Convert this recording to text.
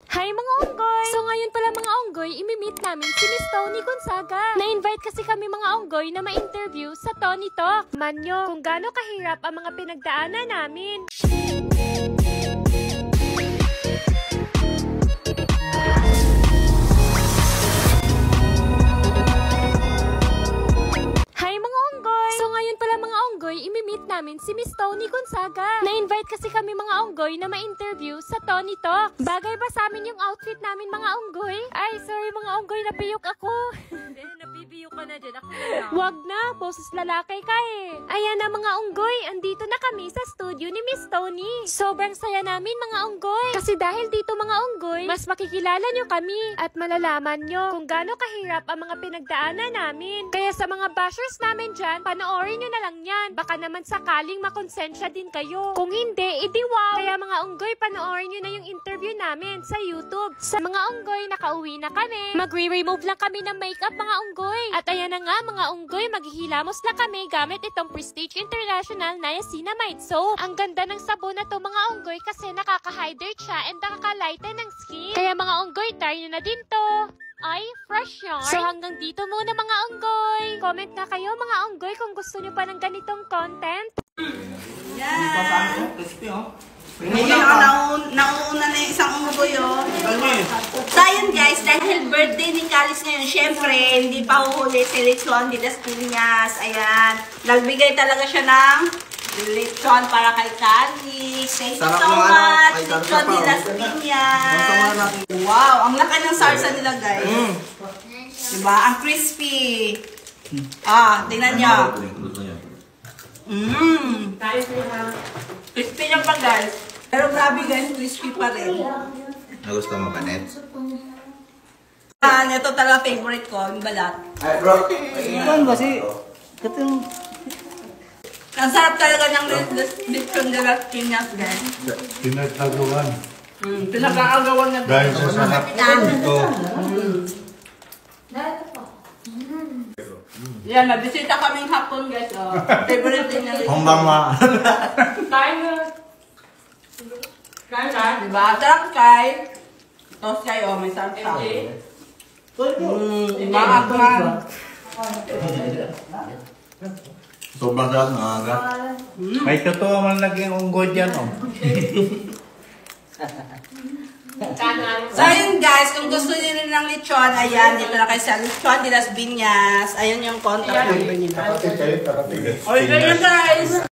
Hi mga unggoy! So ngayon pala mga unggoy, imi-meet namin si Miss Tony Gonzaga. Na-invite kasi kami mga unggoy na ma-interview sa Tony Talk. Manyo kung gaano kahirap ang mga pinagdaanan namin. Hi mga unggoy! So ngayon pala mga unggoy, imi-meet namin si Miss Tony Gonzaga. Na-invite kasi kami mga unggoy na ma-interview sa Tony Talk. Bagay ba sa amin yung outfit namin mga unggoy? Ay, sorry mga unggoy, napiyok ako. Hindi, napibiyok ka na dyan. Ako na lang. Wag na, boses lalaki ka eh. Ayan na mga unggoy, andito na kami sa studio ni Miss Tony. Sobrang saya namin mga unggoy. Kasi dahil dito mga unggoy, mas makikilala nyo kami at malalaman nyo kung gaano kahirap ang mga pinagdaanan namin. Kaya sa mga bashers namin dyan, panoorin nyo na lang yan. Baka naman sakaling makonsensya din kayo. Kung hindi, edi wow. Kaya mga unggoy, panoorin nyo na yung interview namin sa YouTube. Sa mga unggoy, nakauwi na kami. Magre-remove lang kami ng makeup mga unggoy. At ayan na nga mga unggoy, maghihilamos na kami gamit itong Prestige International Niacinamide Soap. Ang ganda ng sabon na to mga unggoy kasi nakaka-hydrate siya and nakaka-lighten ng skin. Kaya mga unggoy, try nyo na din to. Ay, fresh yarn. So hanggang dito muna mga unggoy. Comment na kayo mga unggoy kung gusto nyo pa ng ganitong content. Yan. Crispy, oh. Ngayon, nauuna na yung isang unggoy, oh. So, ayun guys, dahil birthday ni Calis ngayon, syempre, hindi pa uhuli si Lechon de las Piñas. Ayan. Nagbigay talaga siya ng lechon para kay Calis. Thank you Sarap so ng ano, much, kay Calis Lechon de pa, las oh. Piñas. Wow, ang laki ng sarsa nila, guys. Diba? Ang crispy. Ah, tingnan nyo. Crispy yung pa, guys. Pero grabe, guys, crispy pa rin. Nagusto mo ba, Net? Ito talaga favorite ko, yung balat. Ay, bro. Kan kasi katong Ang sarap talaga ng lechon de las Piñas, guys. Pinagtaguan. Pinag-aagawan na Dahil sa sarap ito. Yan, nabisita kaming hapon, guys. Oh. Favorite din na lechon. Humbama. Kain na. Kain na. Diba? Sarap kain. Tos kayo, may sarap sa maakman. Sobrang sarap ng aga. may totoo man lagi ang unggoy dyan, oh. So ayun guys, kung gusto niyo rin ng lechon, ayan, dito na kayo sa Lechon de las Piñas. Ayan yung contact number nila. Kapatid kayo, kapatid. Order nyo guys!